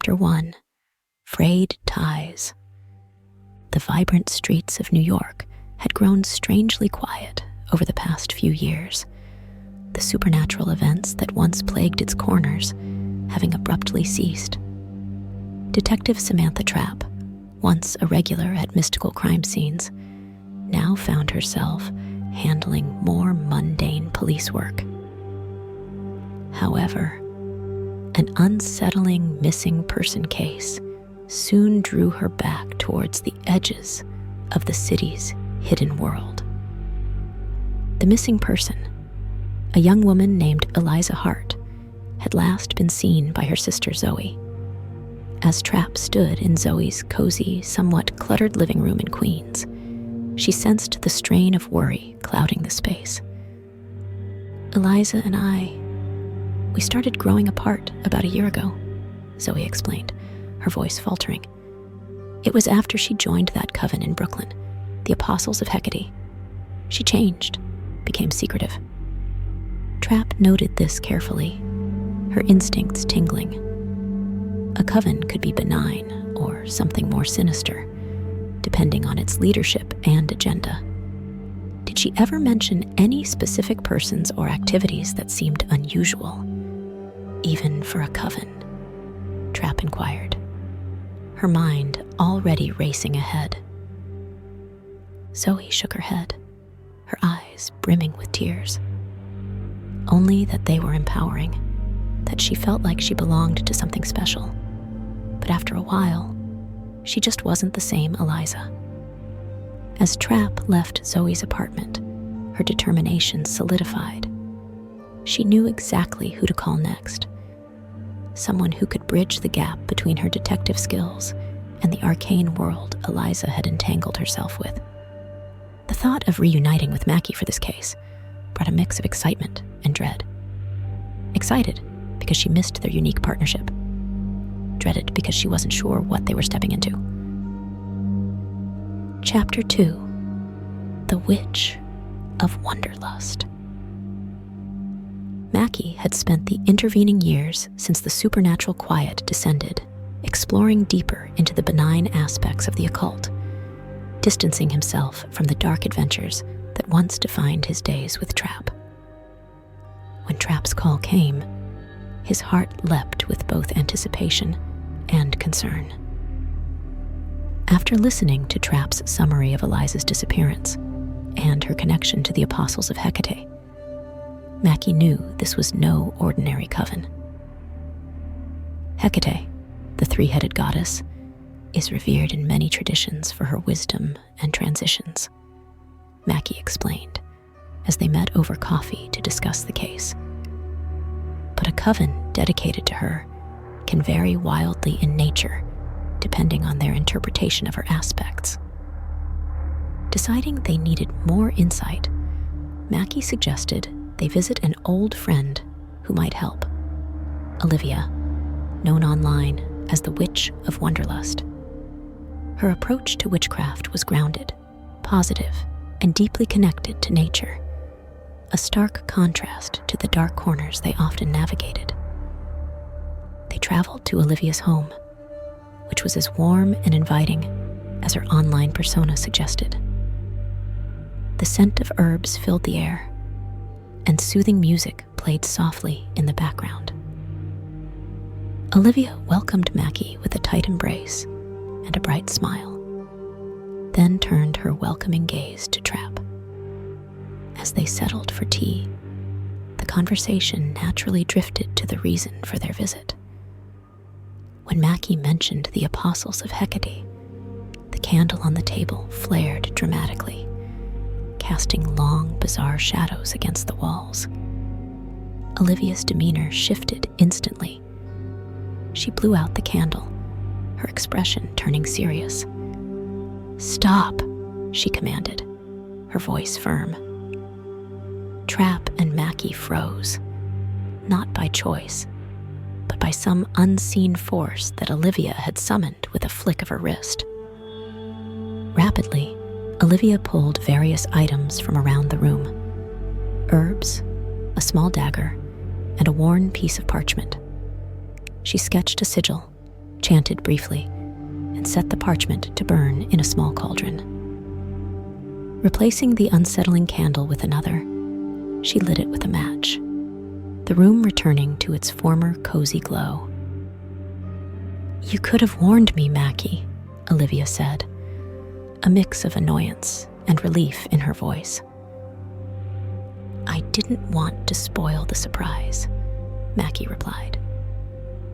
Chapter 1: Frayed Ties. The vibrant streets of New York had grown strangely quiet over the past few years, the supernatural events that once plagued its corners having abruptly ceased. Detective Samantha Trap, once a regular at mystical crime scenes, now found herself handling more mundane police work. However, an unsettling missing person case soon drew her back towards the edges of the city's hidden world. The missing person, a young woman named Eliza Hart, had last been seen by her sister Zoe. As Trap stood in Zoe's cozy, somewhat cluttered living room in Queens, she sensed the strain of worry clouding the space. "Eliza and we started growing apart about a year ago," Zoe explained, her voice faltering. "It was after she joined that coven in Brooklyn, the Apostles of Hecate. She changed, became secretive." Trap noted this carefully, her instincts tingling. A coven could be benign or something more sinister, depending on its leadership and agenda. Did she ever mention any specific persons or activities that seemed unusual, even for a coven? Trap inquired, her mind already racing ahead. Zoe shook her head, her eyes brimming with tears. Only that they were empowering, that she felt like she belonged to something special. But after a while, she just wasn't the same Eliza. As Trap left Zoe's apartment, her determination solidified. She knew exactly who to call next. Someone who could bridge the gap between her detective skills and the arcane world Eliza had entangled herself with. The thought of reuniting with Mackie for this case brought a mix of excitement and dread. Excited because she missed their unique partnership. Dreaded because she wasn't sure what they were stepping into. Chapter 2: The Witch of Wonderlust. Mackie had spent the intervening years since the supernatural quiet descended, exploring deeper into the benign aspects of the occult, distancing himself from the dark adventures that once defined his days with Trap. When Trap's call came, his heart leapt with both anticipation and concern. After listening to Trap's summary of Eliza's disappearance and her connection to the Apostles of Hecate, Mackie knew this was no ordinary coven. Hecate, the three-headed goddess, is revered in many traditions for her wisdom and transitions, Mackie explained as they met over coffee to discuss the case. But a coven dedicated to her can vary wildly in nature, depending on their interpretation of her aspects. Deciding they needed more insight, Mackie suggested they visit an old friend who might help, Olivia, known online as the Witch of Wonderlust. Her approach to witchcraft was grounded, positive, and deeply connected to nature, a stark contrast to the dark corners they often navigated. They traveled to Olivia's home, which was as warm and inviting as her online persona suggested. The scent of herbs filled the air, and soothing music played softly in the background. Olivia welcomed Mackie with a tight embrace and a bright smile, then turned her welcoming gaze to Trap. As they settled for tea, the conversation naturally drifted to the reason for their visit. When Mackie mentioned the Apostles of Hecate, the candle on the table flared dramatically, casting long, bizarre shadows against the walls. Olivia's demeanor shifted instantly. She blew out the candle, her expression turning serious. "Stop," she commanded, her voice firm. Trap and Mackie froze, not by choice, but by some unseen force that Olivia had summoned with a flick of her wrist. Rapidly, Olivia pulled various items from around the room: herbs, a small dagger, and a worn piece of parchment. She sketched a sigil, chanted briefly, and set the parchment to burn in a small cauldron. Replacing the unsettling candle with another, she lit it with a match, the room returning to its former cozy glow. "You could have warned me, Mackie," Olivia said, a mix of annoyance and relief in her voice. "I didn't want to spoil the surprise," Mackie replied,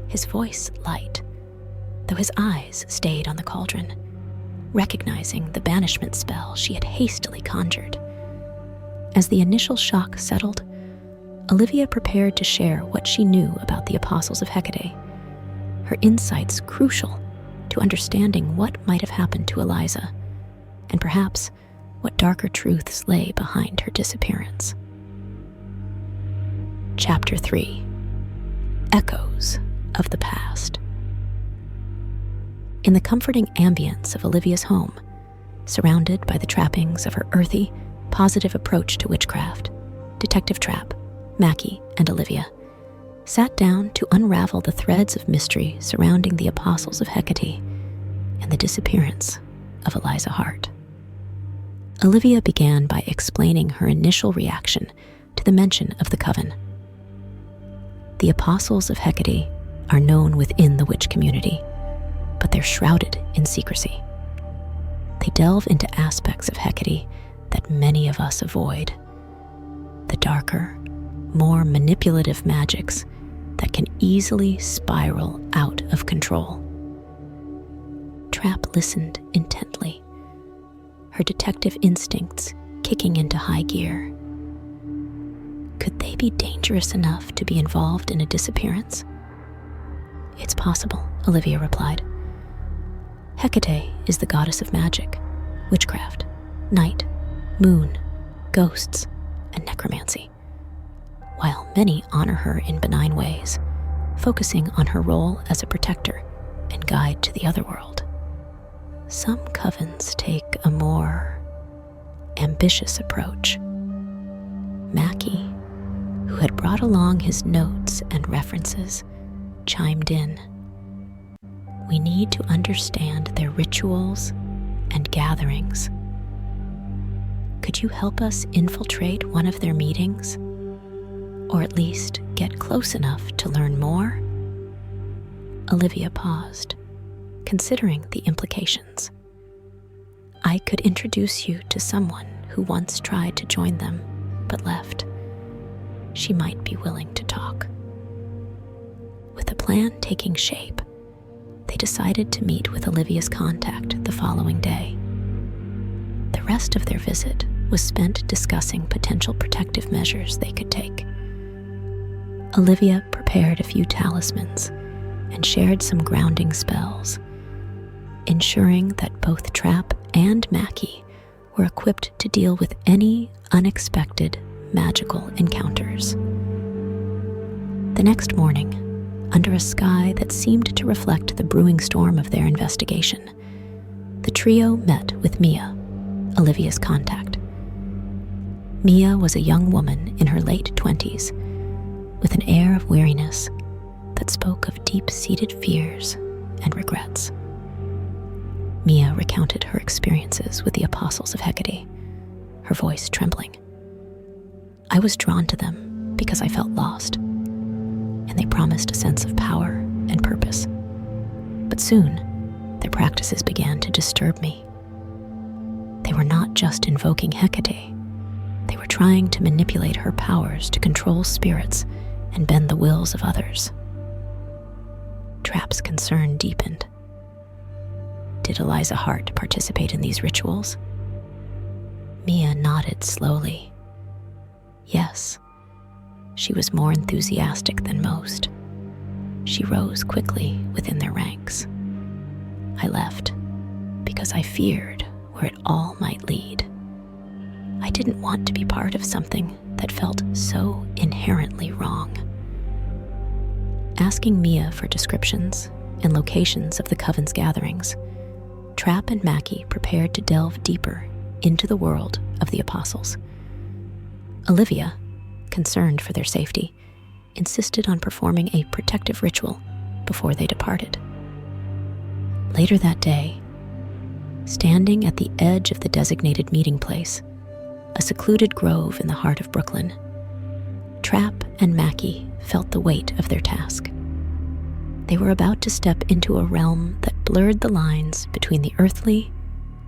his voice light, though his eyes stayed on the cauldron, recognizing the banishment spell she had hastily conjured. As the initial shock settled, Olivia prepared to share what she knew about the Apostles of Hecate, her insights crucial to understanding what might have happened to Eliza, and perhaps what darker truths lay behind her disappearance. Chapter 3: Echoes of the Past. In the comforting ambience of Olivia's home, surrounded by the trappings of her earthy, positive approach to witchcraft, Detective Trap, Mackie, and Olivia sat down to unravel the threads of mystery surrounding the Apostles of Hecate and the disappearance of Eliza Hart. Olivia began by explaining her initial reaction to the mention of the coven. The Apostles of Hecate are known within the witch community, but they're shrouded in secrecy. They delve into aspects of Hecate that many of us avoid, the darker, more manipulative magics that can easily spiral out of control. Trap listened intently, her detective instincts kicking into high gear. Could they be dangerous enough to be involved in a disappearance? "It's possible," Olivia replied. Hecate is the goddess of magic, witchcraft, night, moon, ghosts, and necromancy. While many honor her in benign ways, focusing on her role as a protector and guide to the otherworld, some covens take a more ambitious approach. Mackie, who had brought along his notes and references, chimed in. "We need to understand their rituals and gatherings. Could you help us infiltrate one of their meetings? Or at least get close enough to learn more?" Olivia paused, considering the implications. "I could introduce you to someone who once tried to join them, but left. She might be willing to talk." With a plan taking shape, they decided to meet with Olivia's contact the following day. The rest of their visit was spent discussing potential protective measures they could take. Olivia prepared a few talismans and shared some grounding spells, ensuring that both Trap and Mackie were equipped to deal with any unexpected magical encounters. The next morning, under a sky that seemed to reflect the brewing storm of their investigation, the trio met with Mia, Olivia's contact. Mia was a young woman in her late 20s, with an air of weariness that spoke of deep-seated fears and regrets. Mia recounted her experiences with the Apostles of Hecate, her voice trembling. "I was drawn to them because I felt lost, and they promised a sense of power and purpose. But soon, their practices began to disturb me. They were not just invoking Hecate, they were trying to manipulate her powers to control spirits and bend the wills of others." Trap's concern deepened. Did Eliza Hart participate in these rituals? Mia nodded slowly. Yes, she was more enthusiastic than most. She rose quickly within their ranks. "I left because I feared where it all might lead. I didn't want to be part of something that felt so inherently wrong." Asking Mia for descriptions and locations of the coven's gatherings, Trap and Mackie prepared to delve deeper into the world of the Apostles. Olivia, concerned for their safety, insisted on performing a protective ritual before they departed. Later that day, standing at the edge of the designated meeting place, a secluded grove in the heart of Brooklyn, Trap and Mackie felt the weight of their task. They were about to step into a realm that blurred the lines between the earthly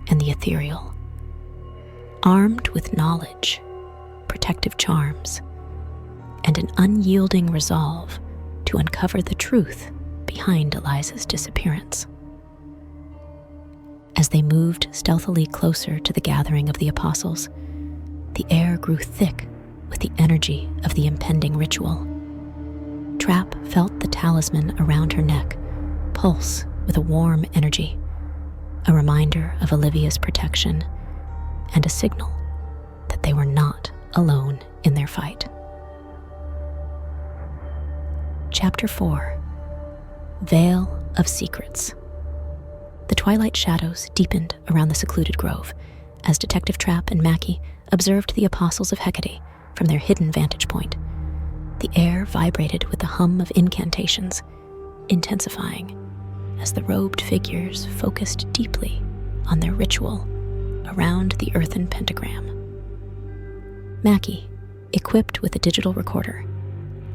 and the ethereal. Armed with knowledge, protective charms, and an unyielding resolve to uncover the truth behind Eliza's disappearance. As they moved stealthily closer to the gathering of the apostles, the air grew thick with the energy of the impending ritual. Trap felt the talisman around her neck pulse with a warm energy, a reminder of Olivia's protection and a signal that they were not alone in their fight. Chapter 4: Veil of Secrets. The twilight shadows deepened around the secluded grove as Detective Trap and Mackie observed the Apostles of Hecate from their hidden vantage point. The air vibrated with the hum of incantations, intensifying as the robed figures focused deeply on their ritual around the earthen pentagram. Mackie, equipped with a digital recorder,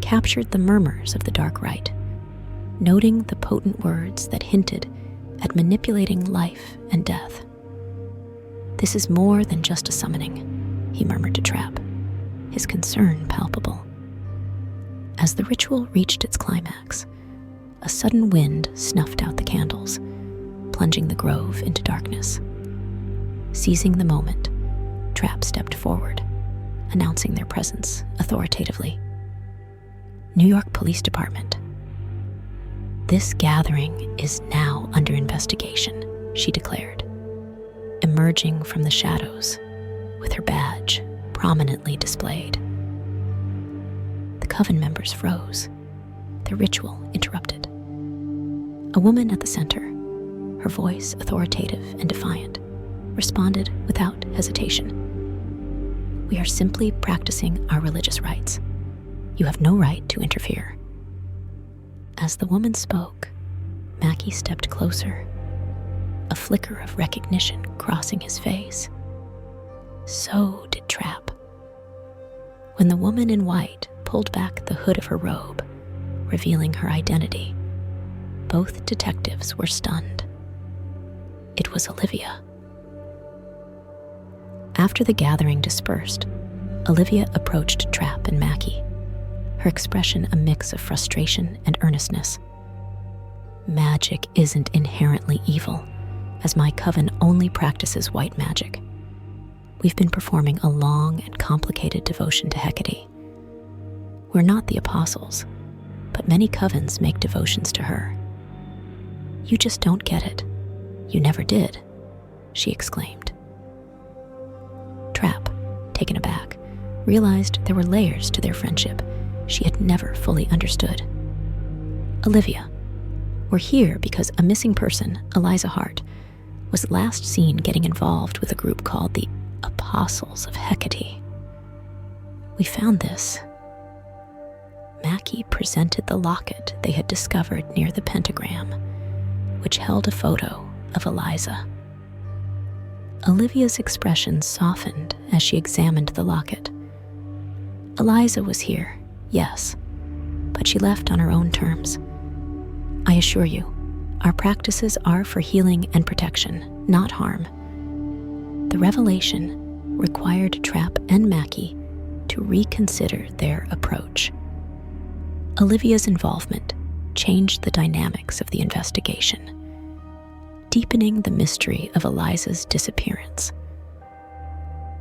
captured the murmurs of the dark rite, noting the potent words that hinted at manipulating life and death. "This is more than just a summoning," he murmured to Trap, his concern palpable. As the ritual reached its climax, a sudden wind snuffed out the candles, plunging the grove into darkness. Seizing the moment, Trap stepped forward, announcing their presence authoritatively. "New York Police Department. This gathering is now under investigation," she declared, emerging from the shadows with her badge prominently displayed. The coven members froze, their ritual interrupted. A woman at the center, her voice authoritative and defiant, responded without hesitation. "We are simply practicing our religious rites. You have no right to interfere." As the woman spoke, Mackie stepped closer, a flicker of recognition crossing his face. So did Trap. When the woman in white pulled back the hood of her robe, revealing her identity, both detectives were stunned. It was Olivia. After the gathering dispersed, Olivia approached Trap and Mackie, her expression a mix of frustration and earnestness. "Magic isn't inherently evil, as my coven only practices white magic. We've been performing a long and complicated devotion to Hecate. We're not the apostles, but many covens make devotions to her. You just don't get it. You never did," she exclaimed. Trap, taken aback, realized there were layers to their friendship she had never fully understood. "Olivia, we're here because a missing person, Eliza Hart, was last seen getting involved with a group called the Apostles of Hecate. We found this." Mackie presented the locket they had discovered near the pentagram, which held a photo of Eliza. Olivia's expression softened as she examined the locket. "Eliza was here, yes, but she left on her own terms. I assure you, our practices are for healing and protection, not harm." The revelation required Trap and Mackie to reconsider their approach. Olivia's involvement changed the dynamics of the investigation, deepening the mystery of Eliza's disappearance.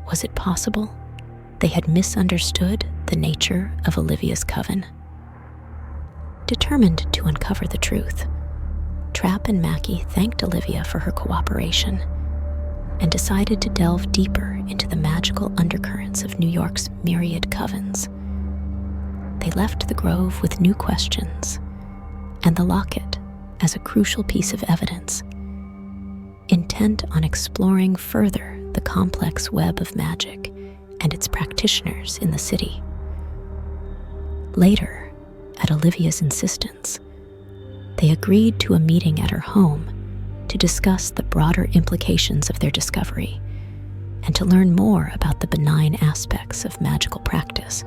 Was it possible they had misunderstood the nature of Olivia's coven? Determined to uncover the truth, Trap and Mackie thanked Olivia for her cooperation and decided to delve deeper into the magical undercurrents of New York's myriad covens. They left the grove with new questions and the locket as a crucial piece of evidence, intent on exploring further the complex web of magic and its practitioners in the city. Later, at Olivia's insistence, they agreed to a meeting at her home to discuss the broader implications of their discovery and to learn more about the benign aspects of magical practice.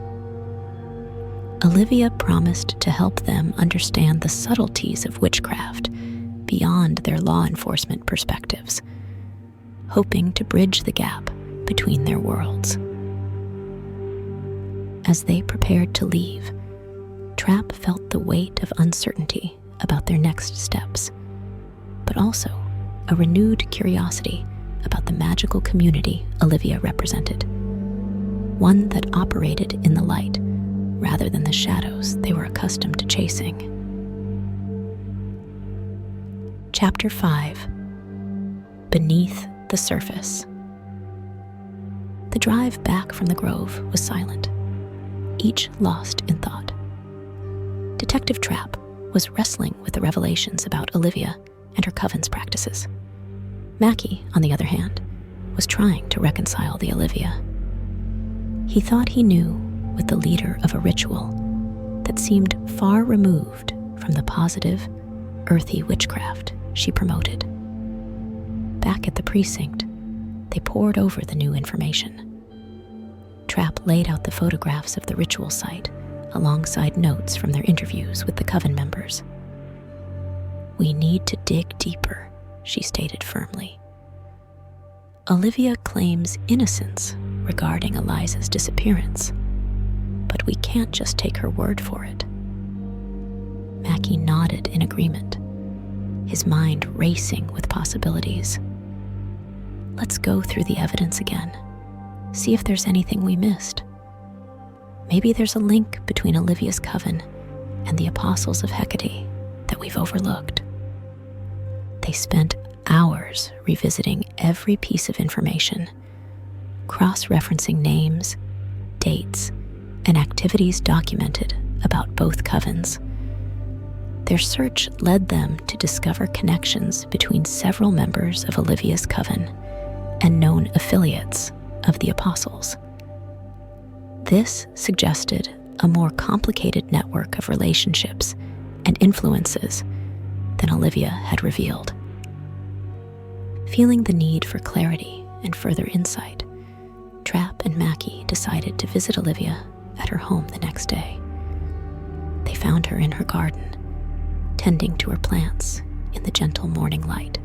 Olivia promised to help them understand the subtleties of witchcraft beyond their law enforcement perspectives, hoping to bridge the gap between their worlds. As they prepared to leave, Trap felt the weight of uncertainty about their next steps, but also a renewed curiosity about the magical community Olivia represented, one that operated in the light rather than the shadows they were accustomed to chasing. Chapter 5: Beneath the Surface. The drive back from the grove was silent, each lost in thought. Detective Trap was wrestling with the revelations about Olivia and her coven's practices. Mackie, on the other hand, was trying to reconcile the Olivia. He thought he knew with the leader of a ritual that seemed far removed from the positive, earthy witchcraft she promoted. Back at the precinct, they pored over the new information. Trap laid out the photographs of the ritual site alongside notes from their interviews with the coven members. "We need to dig deeper," she stated firmly. "Olivia claims innocence regarding Eliza's disappearance, but we can't just take her word for it." Mackie nodded in agreement, his mind racing with possibilities. "Let's go through the evidence again, see if there's anything we missed. Maybe there's a link between Olivia's coven and the Apostles of Hecate that we've overlooked." They spent hours revisiting every piece of information, cross-referencing names, dates, and activities documented about both covens. Their search led them to discover connections between several members of Olivia's coven and known affiliates of the Apostles. This suggested a more complicated network of relationships and influences than Olivia had revealed. Feeling the need for clarity and further insight, Trap and Mackie decided to visit Olivia at her home the next day. They found her in her garden, tending to her plants in the gentle morning light.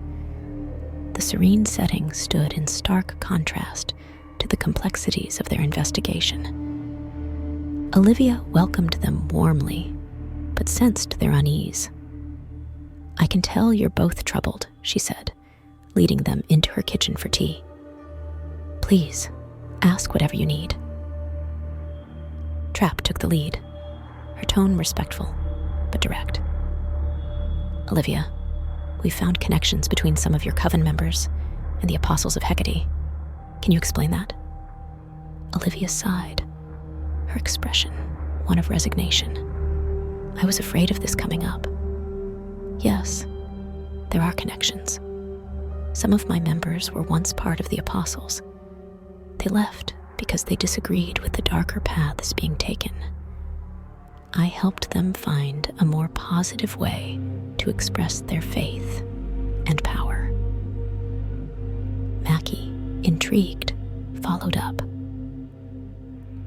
The serene setting stood in stark contrast to the complexities of their investigation. Olivia welcomed them warmly, but sensed their unease. "I can tell you're both troubled," she said, leading them into her kitchen for tea. "Please, ask whatever you need." Trap took the lead, her tone respectful but direct. "Olivia, we found connections between some of your coven members and the Apostles of Hecate. Can you explain that?" Olivia sighed, her expression one of resignation. "I was afraid of this coming up. Yes, there are connections. Some of my members were once part of the Apostles. They left because they disagreed with the darker paths being taken. I helped them find a more positive way to express their faith and power." Mackie, intrigued, followed up.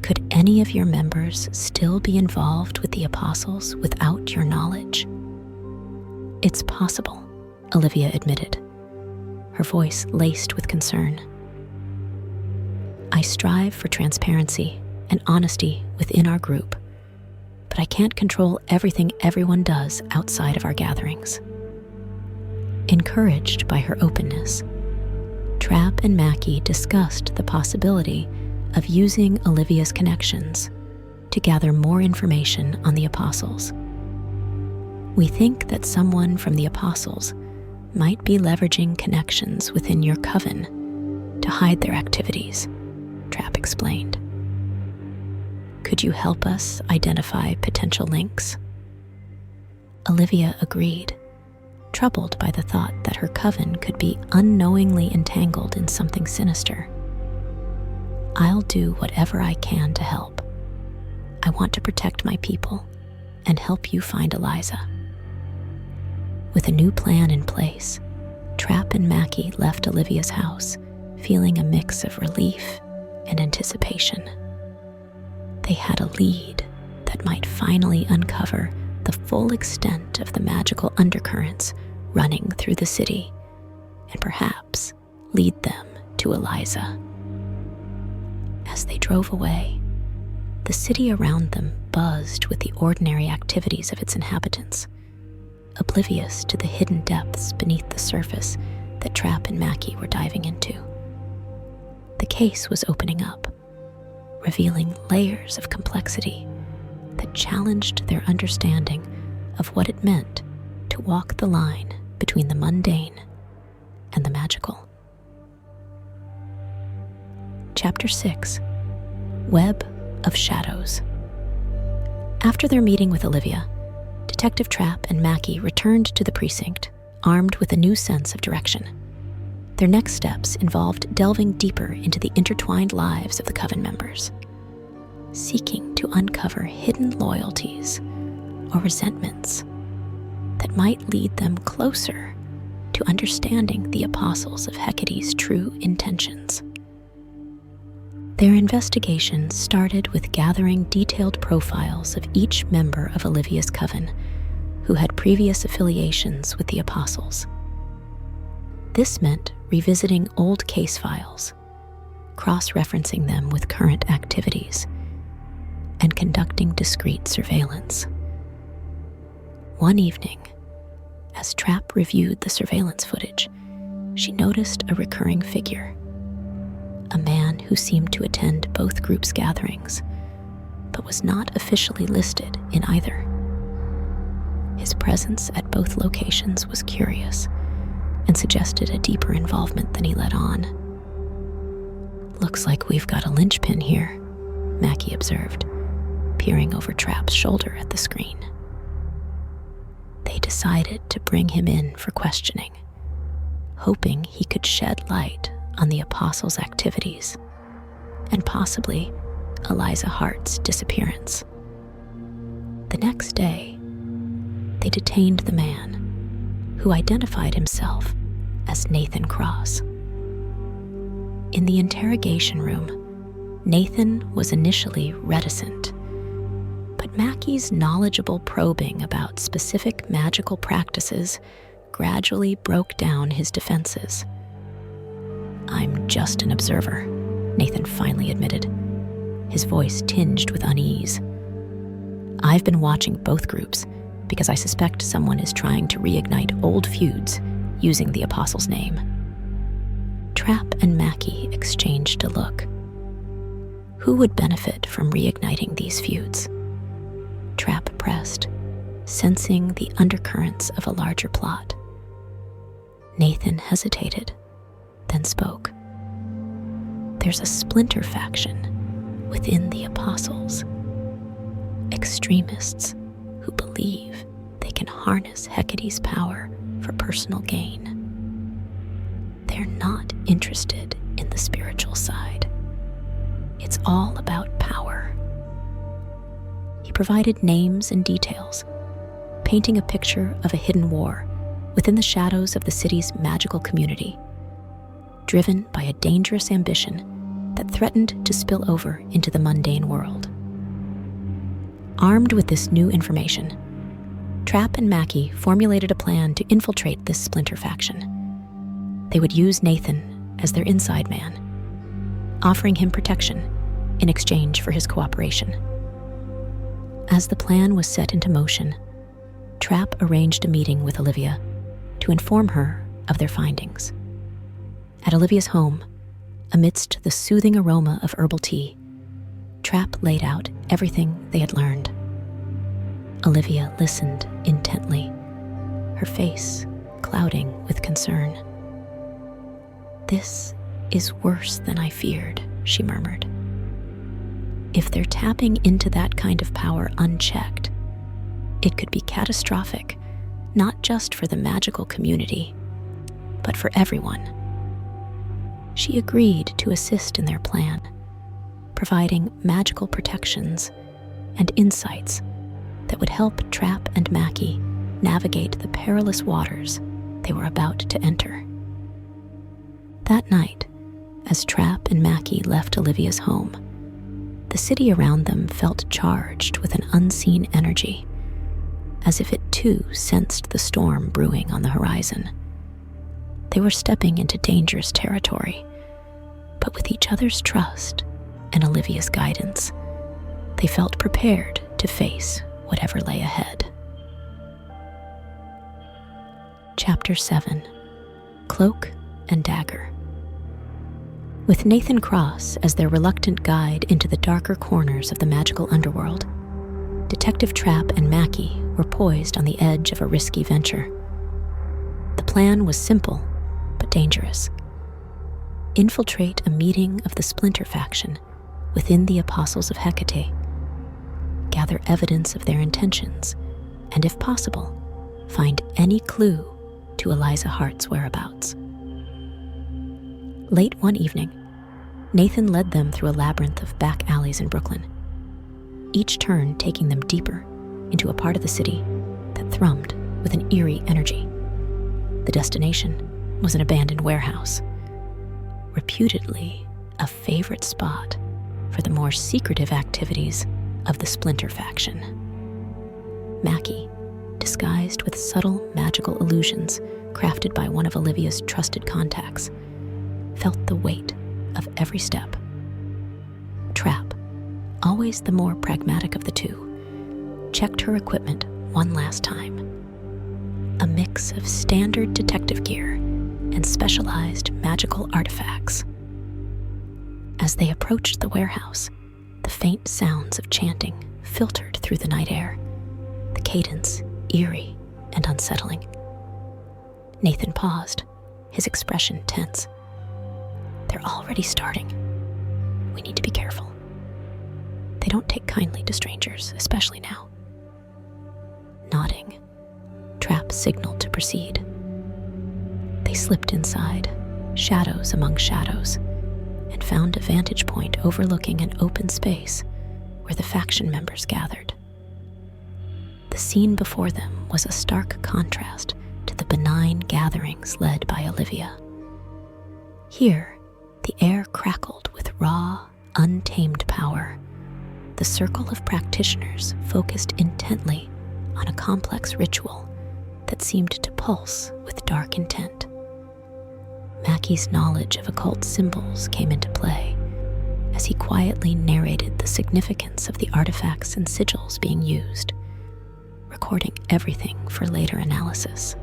"Could any of your members still be involved with the Apostles without your knowledge?" "It's possible," Olivia admitted, her voice laced with concern. "I strive for transparency and honesty within our group, but I can't control everything everyone does outside of our gatherings." Encouraged by her openness, Trap and Mackie discussed the possibility of using Olivia's connections to gather more information on the Apostles. "We think that someone from the Apostles might be leveraging connections within your coven to hide their activities," Trap explained. "Could you help us identify potential links?" Olivia agreed, troubled by the thought that her coven could be unknowingly entangled in something sinister. "I'll do whatever I can to help. I want to protect my people and help you find Eliza." With a new plan in place, Trap and Mackie left Olivia's house, feeling a mix of relief and anticipation. They had a lead that might finally uncover the full extent of the magical undercurrents running through the city, and perhaps lead them to Eliza. As they drove away, the city around them buzzed with the ordinary activities of its inhabitants, oblivious to the hidden depths beneath the surface that Trap and Mackie were diving into. The case was opening up, revealing layers of complexity that challenged their understanding of what it meant to walk the line between the mundane and the magical. Chapter 6: Web of Shadows. After their meeting with Olivia, Detective Trap and Mackie returned to the precinct, armed with a new sense of direction. Their next steps involved delving deeper into the intertwined lives of the coven members, seeking to uncover hidden loyalties or resentments that might lead them closer to understanding the Apostles of Hecate's true intentions. Their investigation started with gathering detailed profiles of each member of Olivia's coven who had previous affiliations with the Apostles. This meant revisiting old case files, cross-referencing them with current activities, and conducting discreet surveillance. One evening, as Trap reviewed the surveillance footage, she noticed a recurring figure, a man who seemed to attend both groups' gatherings, but was not officially listed in either. His presence at both locations was curious and suggested a deeper involvement than he let on. "Looks like we've got a linchpin here," Mackie observed, peering over Trap's shoulder at the screen. They decided to bring him in for questioning, hoping he could shed light on the Apostles' activities and possibly Eliza Hart's disappearance. The next day, they detained the man, who identified himself as Nathan Cross. In the interrogation room, Nathan was initially reticent, but Mackie's knowledgeable probing about specific magical practices gradually broke down his defenses. "I'm just an observer," Nathan finally admitted, his voice tinged with unease. "I've been watching both groups because I suspect someone is trying to reignite old feuds using the Apostles' name." Trap and Mackie exchanged a look. Who would benefit from reigniting these feuds? Trap pressed, sensing the undercurrents of a larger plot. Nathan hesitated, then spoke. "There's a splinter faction within the Apostles, extremists who believe they can harness Hecate's power for personal gain. They're not interested in the spiritual side. It's all about power." He provided names and details, painting a picture of a hidden war within the shadows of the city's magical community, driven by a dangerous ambition that threatened to spill over into the mundane world. Armed with this new information, Trap and Mackie formulated a plan to infiltrate this splinter faction. They would use Nathan as their inside man, offering him protection in exchange for his cooperation. As the plan was set into motion, Trap arranged a meeting with Olivia to inform her of their findings. At Olivia's home, amidst the soothing aroma of herbal tea, Trap laid out everything they had learned. Olivia listened intently, her face clouding with concern. "This is worse than I feared," she murmured. "If they're tapping into that kind of power unchecked, it could be catastrophic, not just for the magical community, but for everyone." She agreed to assist in their plan, providing magical protections and insights that would help Trap and Mackie navigate the perilous waters they were about to enter. That night, as Trap and Mackie left Olivia's home, the city around them felt charged with an unseen energy, as if it too sensed the storm brewing on the horizon. They were stepping into dangerous territory, but with each other's trust and Olivia's guidance, they felt prepared to face whatever lay ahead. Chapter 7: Cloak and Dagger. With Nathan Cross as their reluctant guide into the darker corners of the magical underworld, Detective Trap and Mackie were poised on the edge of a risky venture. The plan was simple, but dangerous. Infiltrate a meeting of the Splinter faction within the Apostles of Hecate, gather evidence of their intentions, and if possible, find any clue to Eliza Hart's whereabouts. Late one evening, Nathan led them through a labyrinth of back alleys in Brooklyn, each turn taking them deeper into a part of the city that thrummed with an eerie energy. The destination was an abandoned warehouse, reputedly a favorite spot for the more secretive activities of the Splinter faction. Mackie, disguised with subtle magical illusions crafted by one of Olivia's trusted contacts, felt the weight of every step. Trap, always the more pragmatic of the two, checked her equipment one last time. A mix of standard detective gear and specialized magical artifacts. As they approached the warehouse, the faint sounds of chanting filtered through the night air, the cadence eerie and unsettling. Nathan paused, his expression tense. They're already starting. We need to be careful. They don't take kindly to strangers, especially now. Nodding, Trap signaled to proceed. They slipped inside, shadows among shadows, and found a vantage point overlooking an open space where the faction members gathered. The scene before them was a stark contrast to the benign gatherings led by Olivia. Here, the air crackled with raw, untamed power. The circle of practitioners focused intently on a complex ritual that seemed to pulse with dark intent. Mackie's knowledge of occult symbols came into play as he quietly narrated the significance of the artifacts and sigils being used, recording everything for later analysis.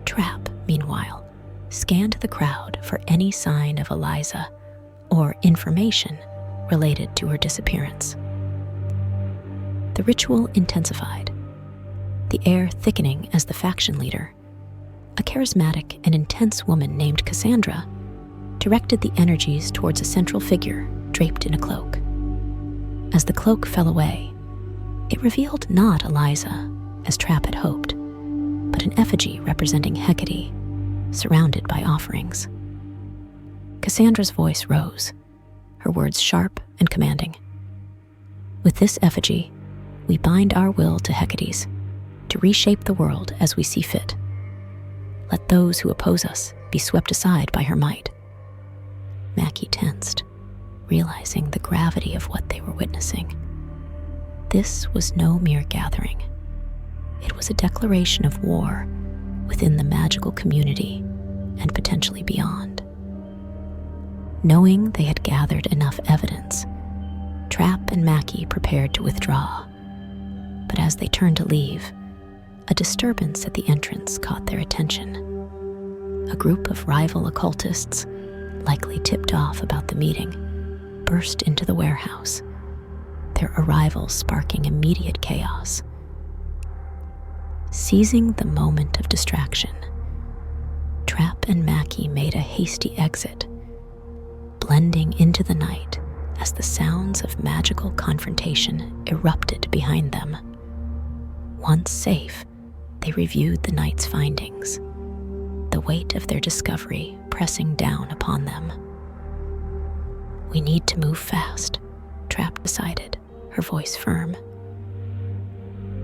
Trap, meanwhile, scanned the crowd for any sign of Eliza or information related to her disappearance. The ritual intensified, the air thickening as the faction leader, a charismatic and intense woman named Cassandra, directed the energies towards a central figure draped in a cloak. As the cloak fell away, it revealed not Eliza, as Trap had hoped, but an effigy representing Hecate, surrounded by offerings. Cassandra's voice rose, her words sharp and commanding. With this effigy, we bind our will to Hecate's, to reshape the world as we see fit. Let those who oppose us be swept aside by her might. Mackie tensed, realizing the gravity of what they were witnessing. This was no mere gathering. It was a declaration of war within the magical community and potentially beyond. Knowing they had gathered enough evidence, Trap and Mackie prepared to withdraw. But as they turned to leave, a disturbance at the entrance caught their attention. A group of rival occultists, likely tipped off about the meeting, burst into the warehouse, their arrival sparking immediate chaos. Seizing the moment of distraction, Trap and Mackie made a hasty exit, blending into the night as the sounds of magical confrontation erupted behind them. Once safe, they reviewed the night's findings, the weight of their discovery pressing down upon them. We need to move fast, Trap decided, her voice firm.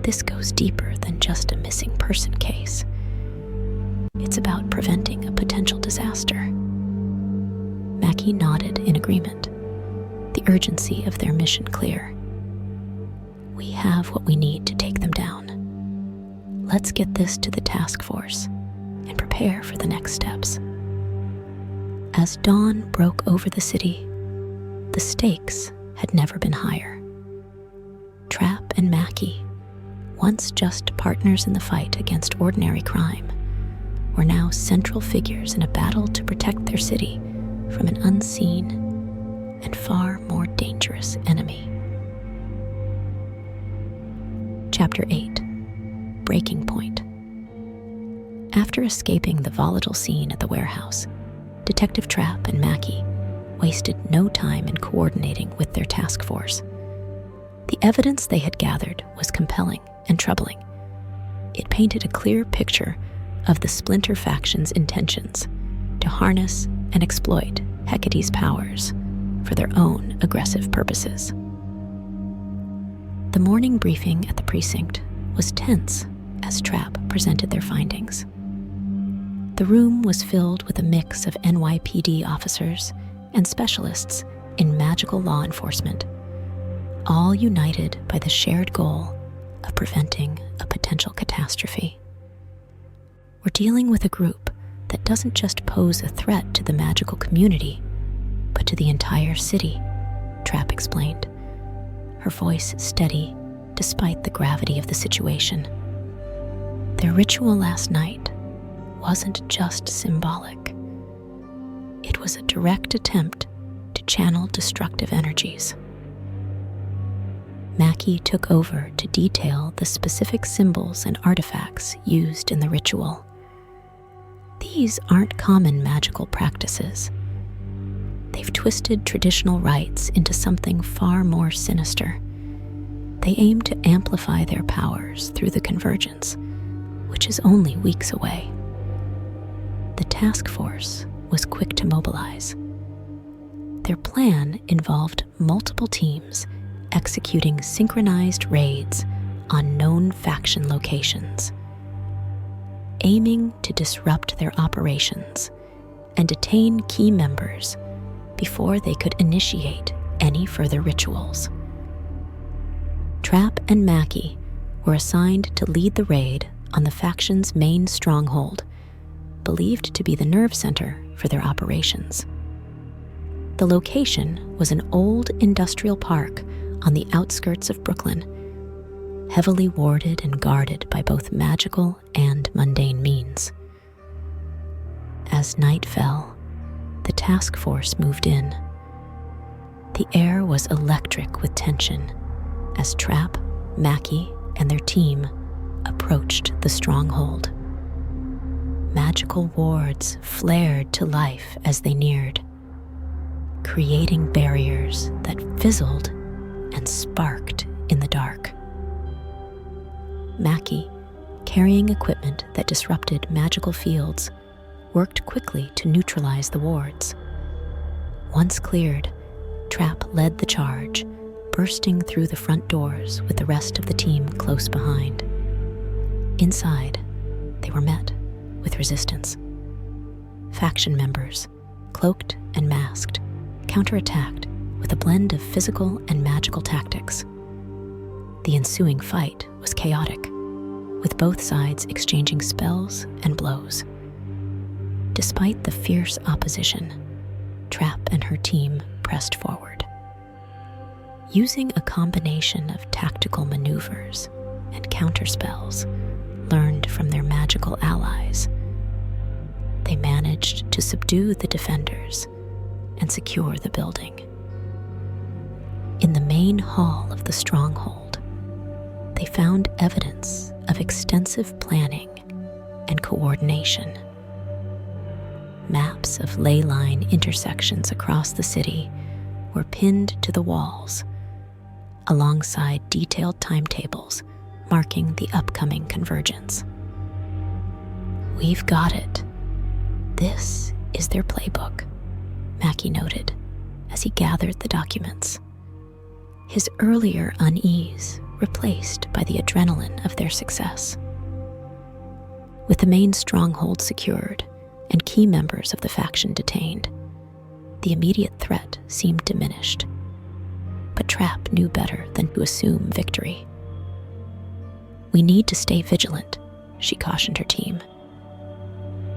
This goes deeper than just a missing person case. It's about preventing a potential potential disaster. Mackie nodded in agreement, the urgency of their mission clear. We have what we need to take them down. Let's get this to the task force and prepare for the next steps. As dawn broke over the city, the stakes had never been higher. Trap and Mackie, once just partners in the fight against ordinary crime, were now central figures in a battle to protect their city from an unseen and far more dangerous enemy. Chapter 8. Breaking Point. After escaping the volatile scene at the warehouse, Detective Trap and Mackie wasted no time in coordinating with their task force. The evidence they had gathered was compelling and troubling. It painted a clear picture of the splinter faction's intentions to harness and exploit Hecate's powers for their own aggressive purposes. The morning briefing at the precinct was tense as Trap presented their findings. The room was filled with a mix of NYPD officers and specialists in magical law enforcement, all united by the shared goal of preventing a potential catastrophe. We're dealing with a group that doesn't just pose a threat to the magical community, but to the entire city, Trap explained, her voice steady despite the gravity of the situation. Their ritual last night wasn't just symbolic. It was a direct attempt to channel destructive energies. Mackie took over to detail the specific symbols and artifacts used in the ritual. These aren't common magical practices. They've twisted traditional rites into something far more sinister. They aim to amplify their powers through the convergence, which is only weeks away. The task force was quick to mobilize. Their plan involved multiple teams executing synchronized raids on known faction locations, aiming to disrupt their operations and detain key members before they could initiate any further rituals. Trap and Mackie were assigned to lead the raid on the faction's main stronghold, believed to be the nerve center for their operations. The location was an old industrial park on the outskirts of Brooklyn, heavily warded and guarded by both magical and mundane means. As night fell, the task force moved in. The air was electric with tension as Trap, Mackie, and their team approached the stronghold. Magical wards flared to life as they neared, creating barriers that fizzled and sparked in the dark. Mackie, carrying equipment that disrupted magical fields, worked quickly to neutralize the wards. Once cleared, Trap led the charge, bursting through the front doors with the rest of the team close behind. Inside, they were met with resistance. Faction members, cloaked and masked, counterattacked with a blend of physical and magical tactics. The ensuing fight was chaotic, with both sides exchanging spells and blows. Despite the fierce opposition, Trap and her team pressed forward. Using a combination of tactical maneuvers and counterspells learned from their magical allies, they managed to subdue the defenders and secure the building. In the main hall of the stronghold, they found evidence of extensive planning and coordination. Maps of ley line intersections across the city were pinned to the walls, alongside detailed timetables marking the upcoming convergence. "We've got it. This is their playbook," Mackie noted as he gathered the documents. His earlier unease replaced by the adrenaline of their success. With the main stronghold secured and key members of the faction detained. The immediate threat seemed diminished, but Trap knew better than to assume victory. "We need to stay vigilant," she cautioned her team.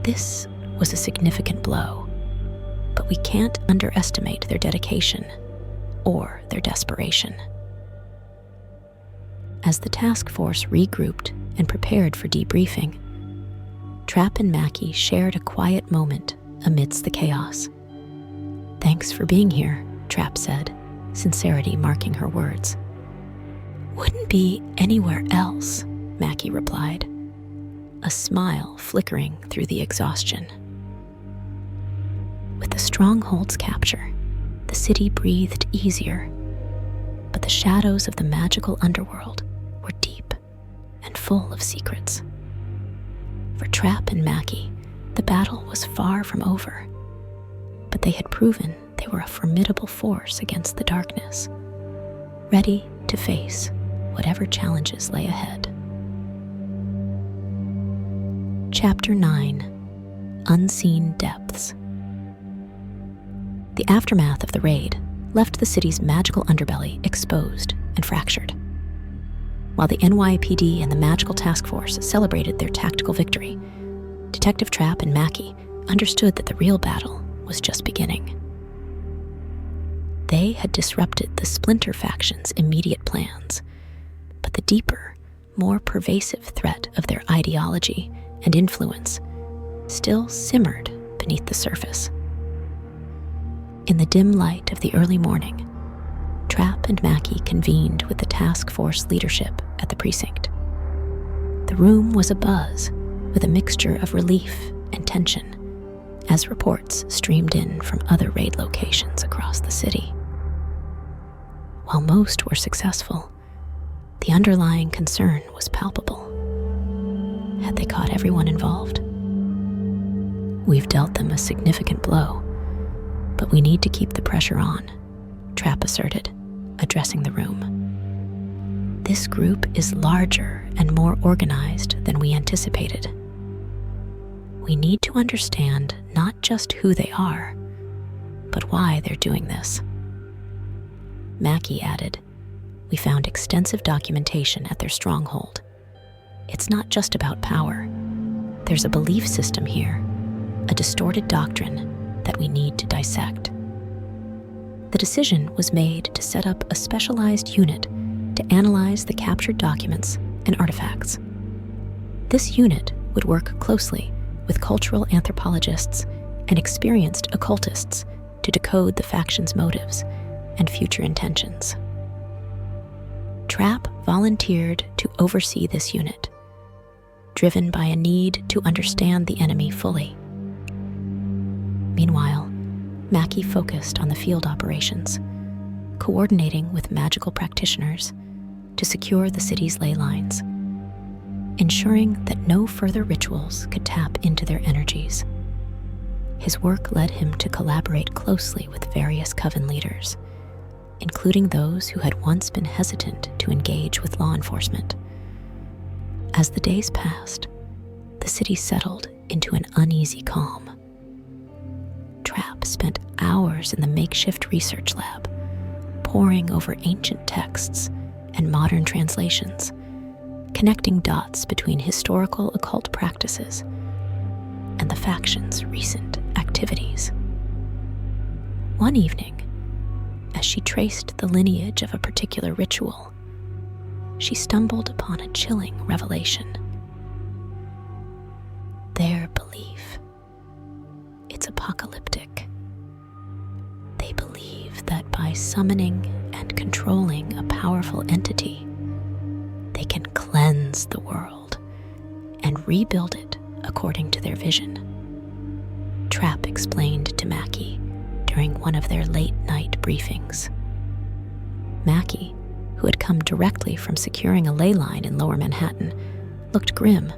This was a significant blow, but we can't underestimate their dedication or their desperation. As the task force regrouped and prepared for debriefing, Trap and Mackie shared a quiet moment amidst the chaos. "Thanks for being here," Trap said, sincerity marking her words. "Wouldn't be anywhere else," Mackie replied, a smile flickering through the exhaustion. With the stronghold's capture, the city breathed easier, but the shadows of the magical underworld were deep and full of secrets. For Trap and Mackie, the battle was far from over, but they had proven they were a formidable force against the darkness, ready to face whatever challenges lay ahead. Chapter 9: Unseen Depths. The aftermath of the raid left the city's magical underbelly exposed and fractured. While the NYPD and the Magical Task Force celebrated their tactical victory, Detective Trap and Mackie understood that the real battle was just beginning. They had disrupted the Splinter faction's immediate plans, but the deeper, more pervasive threat of their ideology and influence still simmered beneath the surface. In the dim light of the early morning, Trap and Mackie convened with the task force leadership at the precinct. The room was abuzz with a mixture of relief and tension as reports streamed in from other raid locations across the city. While most were successful, the underlying concern was palpable. Had they caught everyone involved? "We've dealt them a significant blow, but we need to keep the pressure on," Trap asserted, addressing the room. "This group is larger and more organized than we anticipated. We need to understand not just who they are, but why they're doing this." Mackie added, "We found extensive documentation at their stronghold. It's not just about power. There's a belief system here, a distorted doctrine that we need to dissect." The decision was made to set up a specialized unit to analyze the captured documents and artifacts. This unit would work closely with cultural anthropologists and experienced occultists to decode the faction's motives and future intentions. Trap volunteered to oversee this unit, driven by a need to understand the enemy fully. Meanwhile, Mackie focused on the field operations, coordinating with magical practitioners to secure the city's ley lines, ensuring that no further rituals could tap into their energies. His work led him to collaborate closely with various coven leaders, including those who had once been hesitant to engage with law enforcement. As the days passed, the city settled into an uneasy calm. Trap spent hours in the makeshift research lab, poring over ancient texts and modern translations, connecting dots between historical occult practices and the faction's recent activities. One evening, as she traced the lineage of a particular ritual, she stumbled upon a chilling revelation. Their belief. It's apocalyptic. They believe that by summoning and controlling a powerful entity, they can cleanse the world and rebuild it according to their vision. Trap explained to Mackie during one of their late-night briefings. Mackie, who had come directly from securing a ley line in Lower Manhattan, looked grim.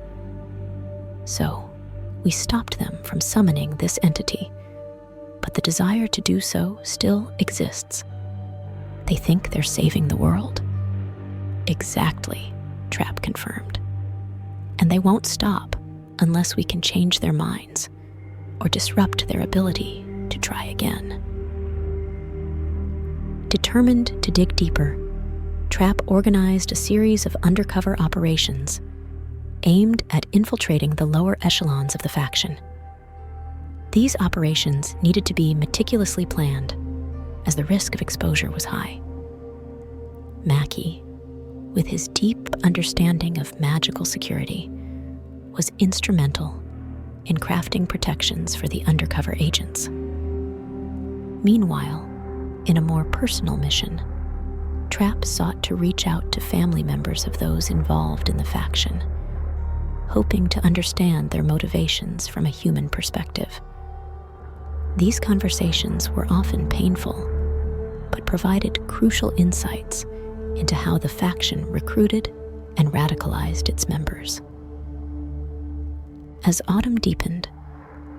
"So, we stopped them from summoning this entity, but the desire to do so still exists. They think they're saving the world." "Exactly," Trap confirmed. "And they won't stop unless we can change their minds. or disrupt their ability to try again. Determined to dig deeper, Trap organized a series of undercover operations aimed at infiltrating the lower echelons of the faction. These operations needed to be meticulously planned, as the risk of exposure was high. Mackie, with his deep understanding of magical security, was instrumental in crafting protections for the undercover agents. Meanwhile, in a more personal mission, Trap sought to reach out to family members of those involved in the faction, hoping to understand their motivations from a human perspective. These conversations were often painful, but provided crucial insights into how the faction recruited and radicalized its members. As autumn deepened,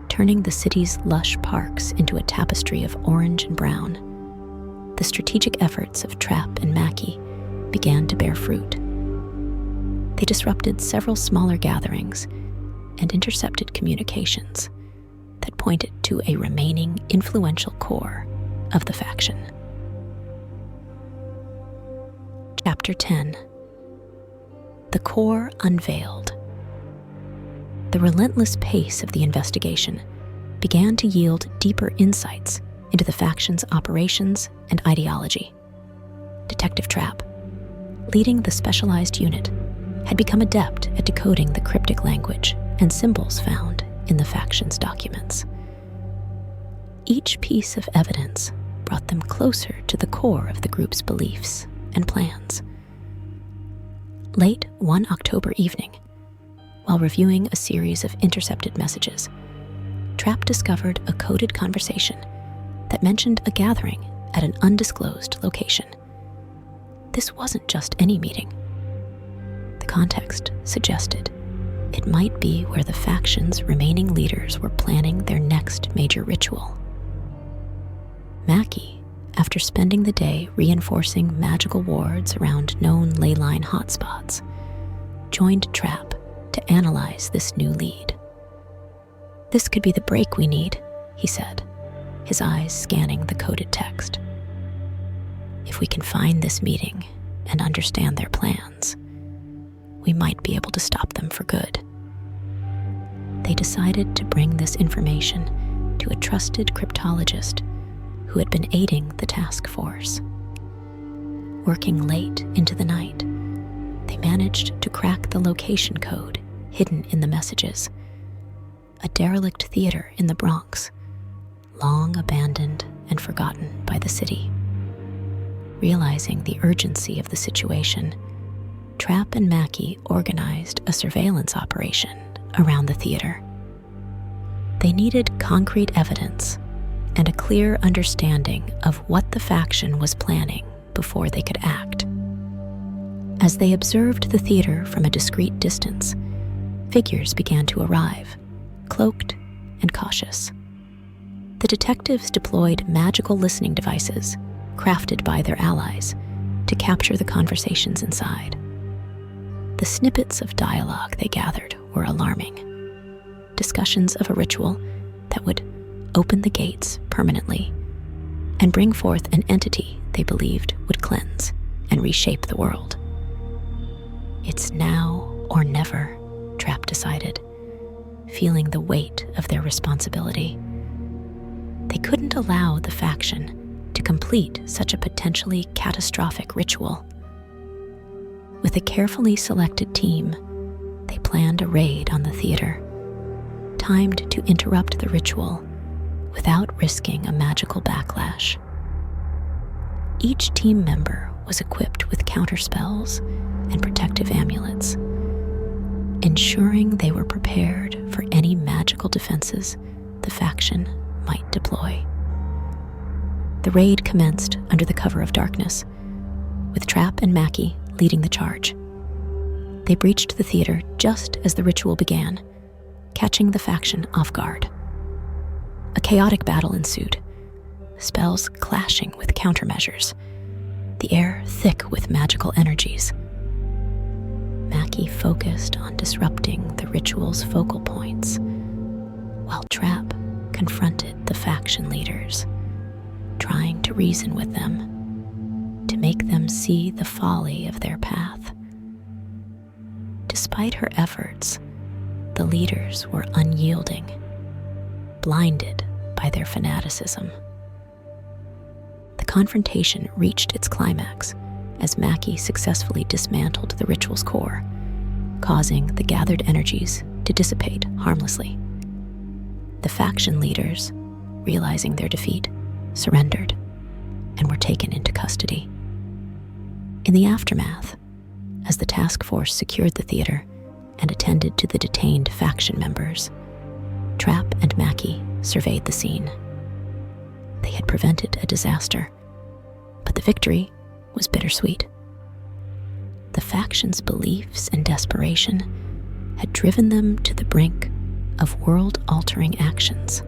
turning the city's lush parks into a tapestry of orange and brown, the strategic efforts of Trap and Mackie began to bear fruit. They disrupted several smaller gatherings and intercepted communications that pointed to a remaining influential core of the faction. Chapter 10. The Core Unveiled. The relentless pace of the investigation began to yield deeper insights into the faction's operations and ideology. Detective Trap, leading the specialized unit, had become adept at decoding the cryptic language and symbols found in the faction's documents. Each piece of evidence brought them closer to the core of the group's beliefs and plans. Late one October evening, while reviewing a series of intercepted messages, Trap discovered a coded conversation that mentioned a gathering at an undisclosed location. This wasn't just any meeting. The context suggested it might be where the faction's remaining leaders were planning their next major ritual. Mackie, after spending the day reinforcing magical wards around known leyline hotspots, joined Trap to analyze this new lead. "This could be the break we need," he said, his eyes scanning the coded text. "If we can find this meeting and understand their plans, we might be able to stop them for good." They decided to bring this information to a trusted cryptologist who had been aiding the task force. Working late into the night, they managed to crack the location code hidden in the messages. A derelict theater in the Bronx, long abandoned and forgotten by the city. Realizing the urgency of the situation, Trap and Mackie organized a surveillance operation around the theater. They needed concrete evidence and a clear understanding of what the faction was planning before they could act. As they observed the theater from a discreet distance, figures began to arrive, cloaked and cautious. The detectives deployed magical listening devices, crafted by their allies, to capture the conversations inside. The snippets of dialogue they gathered were alarming. Discussions of a ritual that would open the gates permanently and bring forth an entity they believed would cleanse and reshape the world. It's now or never, Trap decided, feeling the weight of their responsibility. They couldn't allow the faction to complete such a potentially catastrophic ritual. With a carefully selected team, they planned a raid on the theater, timed to interrupt the ritual without risking a magical backlash. Each team member was equipped with counterspells and protective amulets, ensuring they were prepared for any magical defenses the faction might deploy. The raid commenced under the cover of darkness, with Trap and Mackie leading the charge. They breached the theater just as the ritual began, catching the faction off guard. A chaotic battle ensued, spells clashing with countermeasures, the air thick with magical energies. Mackie focused on disrupting the ritual's focal points, while Trap confronted the faction leaders, trying to reason with them, to make them see the folly of their path. Despite her efforts, the leaders were unyielding, blinded by their fanaticism. The confrontation reached its climax as Mackie successfully dismantled the ritual's core, causing the gathered energies to dissipate harmlessly. The faction leaders, realizing their defeat, surrendered and were taken into custody. In the aftermath, as the task force secured the theater and attended to the detained faction members, Trap and Mackie surveyed the scene. They had prevented a disaster, but the victory was bittersweet. The faction's beliefs and desperation had driven them to the brink of world-altering actions.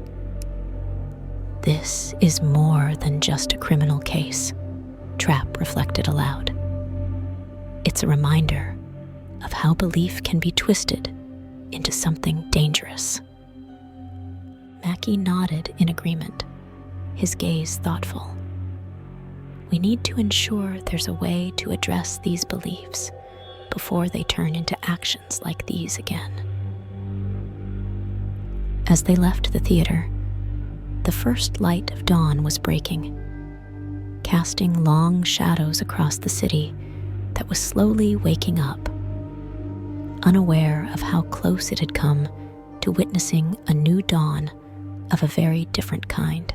This is more than just a criminal case, Trap reflected aloud. It's a reminder of how belief can be twisted into something dangerous. Mackie nodded in agreement, his gaze thoughtful. We need to ensure there's a way to address these beliefs before they turn into actions like these again. As they left the theater, the first light of dawn was breaking, casting long shadows across the city that was slowly waking up, unaware of how close it had come to witnessing a new dawn of a very different kind.